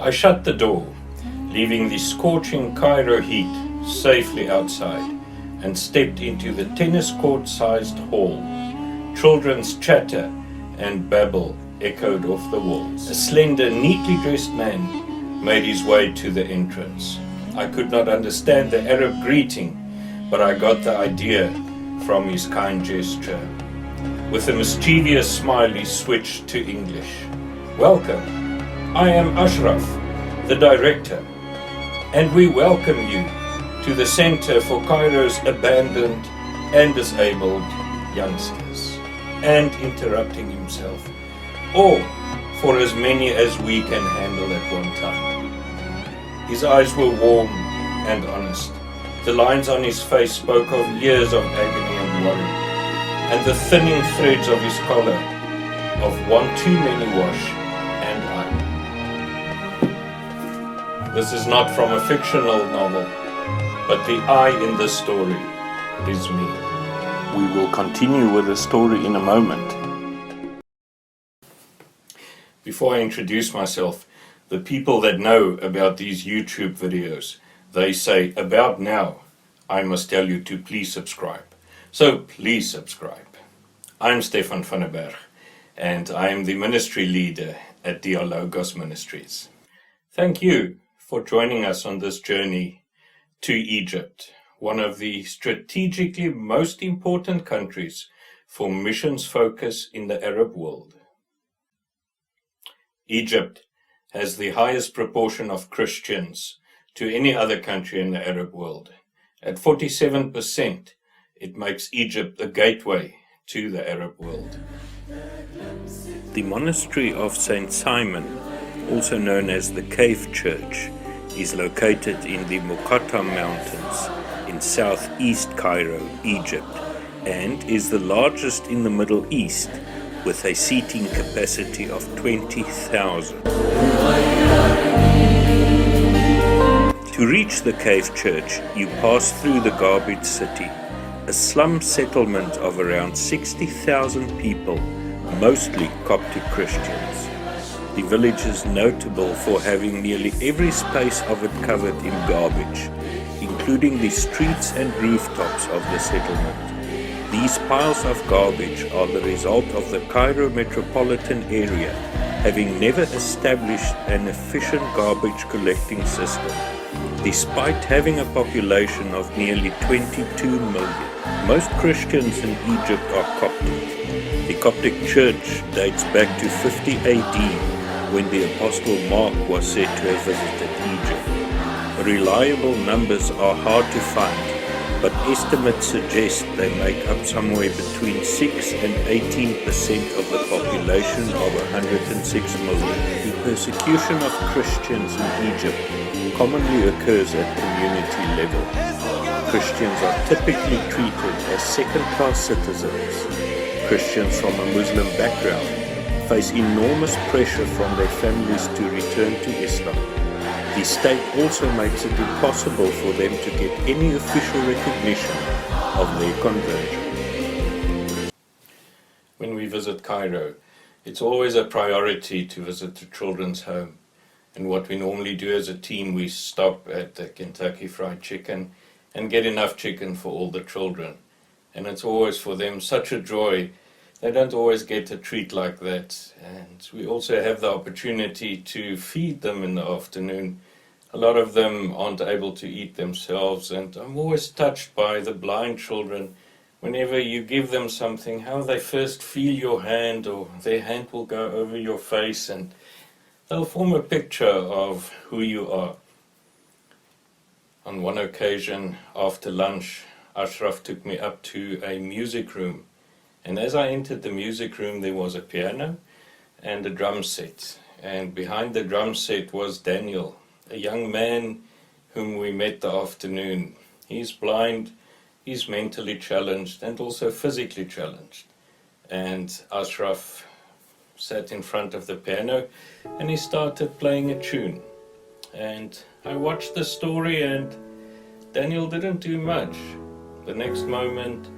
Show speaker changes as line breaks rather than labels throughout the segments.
I shut the door, leaving the scorching Cairo heat safely outside, and stepped into the tennis court-sized hall. Children's chatter and babble echoed off the walls. A slender, neatly dressed man made his way to the entrance. I could not understand the Arab greeting, but I got the idea from his kind gesture. With a mischievous smile, he switched to English. "Welcome. I am Ashraf, the director, and we welcome you to the Center for Cairo's Abandoned and Disabled Youngsters." And interrupting himself, "Or for as many as we can handle at one time." His eyes were warm and honest. The lines on his face spoke of years of agony and worry, and the thinning threads of his collar of one too many wash and iron. This is not from a fictional novel, but the I in this story is me. We will continue with the story in a moment. Before I introduce myself, the people that know about these YouTube videos, they say, "About now, I must tell you to please subscribe." So please subscribe. I'm Stefan van der Berg, and I am the ministry leader at Dialogos Ministries. Thank you for joining us on this journey to Egypt, one of the strategically most important countries for missions focus in the Arab world. Egypt has the highest proportion of Christians to any other country in the Arab world. At 47%, it makes Egypt the gateway to the Arab world. The monastery of St. Simon, also known as the Cave Church, is located in the Mokattam Mountains in southeast Cairo, Egypt, and is the largest in the Middle East, with a seating capacity of 20,000. To reach the Cave Church, you pass through the Garbage City, a slum settlement of around 60,000 people, mostly Coptic Christians. The village is notable for having nearly every space of it covered in garbage, including the streets and rooftops of the settlement. These piles of garbage are the result of the Cairo metropolitan area having never established an efficient garbage collecting system, despite having a population of nearly 22 million. Most Christians in Egypt are Coptic. The Coptic Church dates back to 50 AD, when the Apostle Mark was said to have visited Egypt. Reliable numbers are hard to find, but estimates suggest they make up somewhere between 6 and 18% of the population of 106 million. The persecution of Christians in Egypt commonly occurs at community level. Christians are typically treated as second-class citizens. Christians from a Muslim background face enormous pressure from their families to return to Islam. The state also makes it impossible for them to get any official recognition of their conversion. When we visit Cairo, it's always a priority to visit the children's home. And what we normally do as a team, we stop at the Kentucky Fried Chicken and get enough chicken for all the children. And it's always for them such a joy. They don't always get a treat like that. And we also have the opportunity to feed them in the afternoon. A lot of them aren't able to eat themselves, and I'm always touched by the blind children. Whenever you give them something, how they first feel your hand, or their hand will go over your face, and they'll form a picture of who you are. On one occasion, after lunch, Ashraf took me up to a music room. And as I entered the music room, there was a piano and a drum set. And behind the drum set was Daniel, a young man whom we met the afternoon. He's blind, he's mentally challenged, and also physically challenged. And Ashraf sat in front of the piano, and he started playing a tune. And I watched the story, and Daniel didn't do much. The next moment,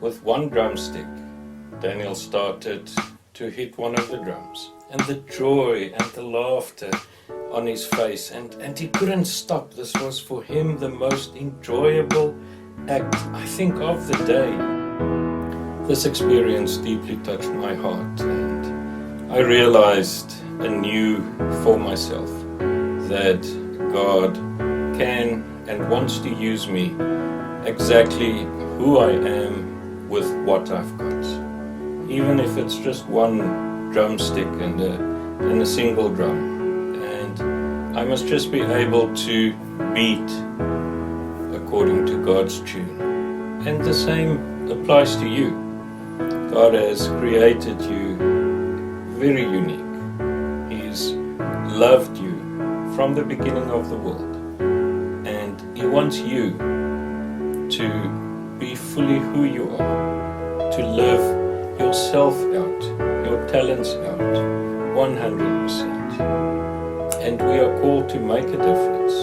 with one drumstick, Daniel started to hit one of the drums. and the joy and the laughter on his face, and he couldn't stop. This was for him the most enjoyable act, I think, of the day. This experience deeply touched my heart, and I realized anew for myself that God can and wants to use me exactly who I am with what I've got. Even if it's just one drumstick and a single drum. And I must just be able to beat according to God's tune. And the same applies to you. God has created you very unique. He's loved you from the beginning of the world. And He wants you to be fully who you are, to live yourself out, your talents out, 100%. And we are called to make a difference.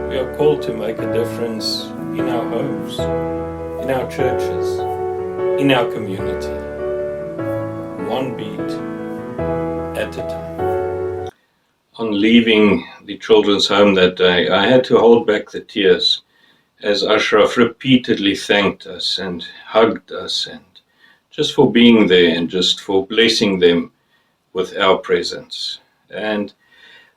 We are called to make a difference in our homes, in our churches, in our community. One beat at a time. On leaving the children's home that day, I had to hold back the tears as Ashraf repeatedly thanked us and hugged us, and just for being there and just for blessing them with our presence. And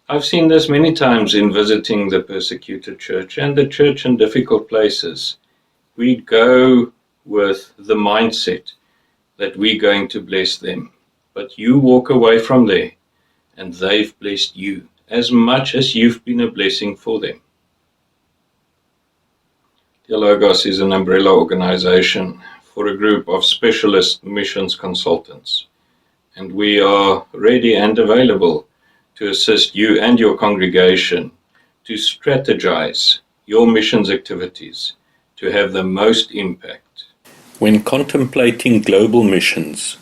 I've seen this many times in visiting the persecuted church and the church in difficult places. We go with the mindset that we're going to bless them, but you walk away from there and they've blessed you as much as you've been a blessing for them. Dialogos is an umbrella organization for a group of specialist missions consultants, and we are ready and available to assist you and your congregation to strategize your missions activities to have the most impact. When contemplating global missions,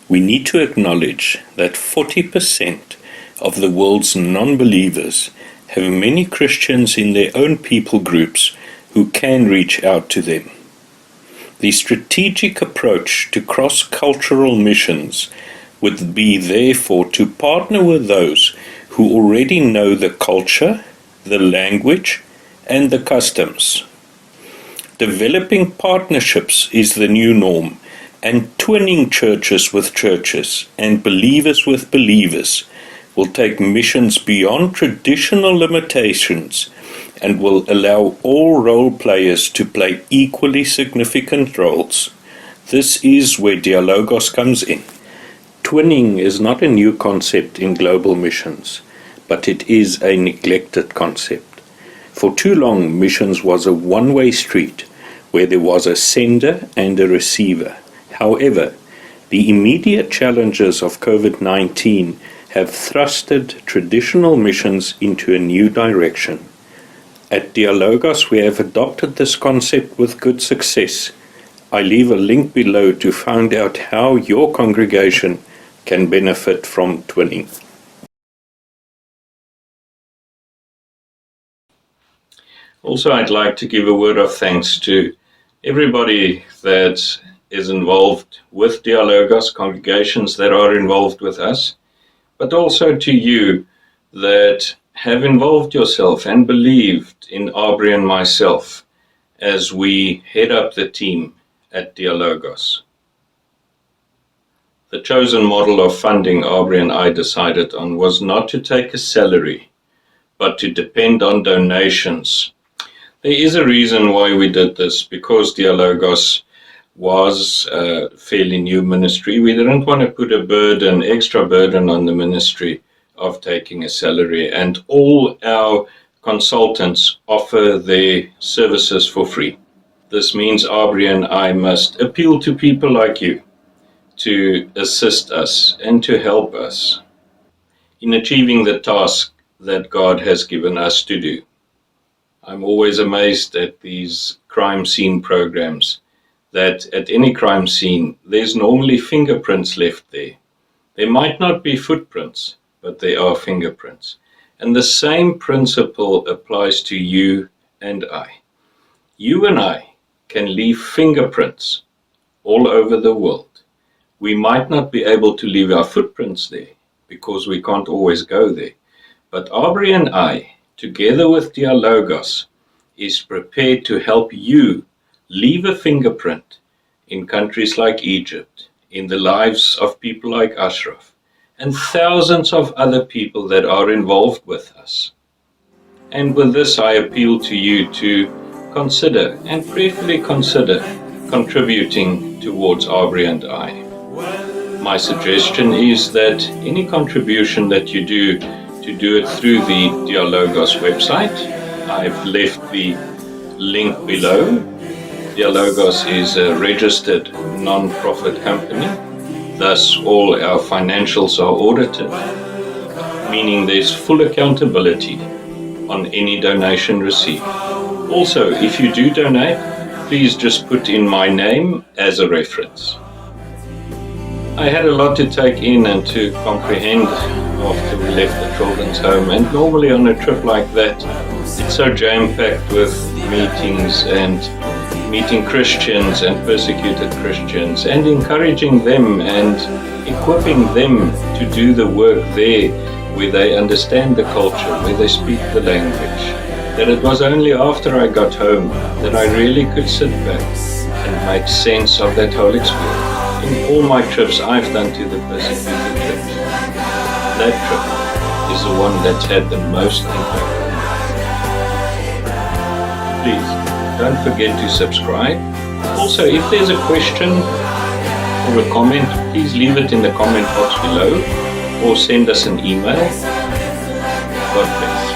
we need to acknowledge that 40% of the world's non-believers have many Christians in their own people groups who can reach out to them. The strategic approach to cross-cultural missions would be therefore to partner with those who already know the culture, the language, and the customs. Developing partnerships is the new norm, and twinning churches with churches and believers with believers will take missions beyond traditional limitations and will allow all role players to play equally significant roles. This is where Dialogos comes in. Twinning is not a new concept in global missions, but it is a neglected concept. For too long, missions was a one-way street where there was a sender and a receiver. However, the immediate challenges of COVID-19 have thrusted traditional missions into a new direction. At Dialogos, we have adopted this concept with good success. I leave a link below to find out how your congregation can benefit from twinning. Also, I'd like to give a word of thanks to everybody that is involved with Dialogos, congregations that are involved with us, but also to you that have involved yourself and believed in Aubrey and myself as we head up the team at Dialogos. The chosen model of funding Aubrey and I decided on was not to take a salary, but to depend on donations. There is a reason why we did this, because Dialogos was a fairly new ministry. We didn't want to put a extra burden on the ministry of taking a salary, and all our consultants offer their services for free. This means Aubrey and I must appeal to people like you to assist us and to help us in achieving the task that God has given us to do. I'm always amazed at these crime scene programs, that at any crime scene, there's normally fingerprints left there. There might not be footprints, but there are fingerprints. And the same principle applies to you and I. You and I can leave fingerprints all over the world. We might not be able to leave our footprints there, because we can't always go there. But Aubrey and I, together with Dialogos, is prepared to help you leave a fingerprint in countries like Egypt, in the lives of people like Ashraf, and thousands of other people that are involved with us. And with this, I appeal to you to consider, and prayerfully consider, contributing towards Aubrey and I. My suggestion is that any contribution that you do, to do it through the Dialogos website. I've left the link below. Dialogos is a registered non-profit company, thus all our financials are audited, meaning there's full accountability on any donation received. Also, if you do donate, please just put in my name as a reference. I had a lot to take in and to comprehend after we left the children's home, and normally on a trip like that, it's so jam-packed with meetings and meeting Christians and persecuted Christians and encouraging them and equipping them to do the work there where they understand the culture, where they speak the language, that it was only after I got home that I really could sit back and make sense of that whole experience. In all my trips I've done to the persecuted church, that trip is the one that's had the most impact on me. Please, don't forget to subscribe. Also, if there's a question or a comment, please leave it in the comment box below or send us an email. God bless.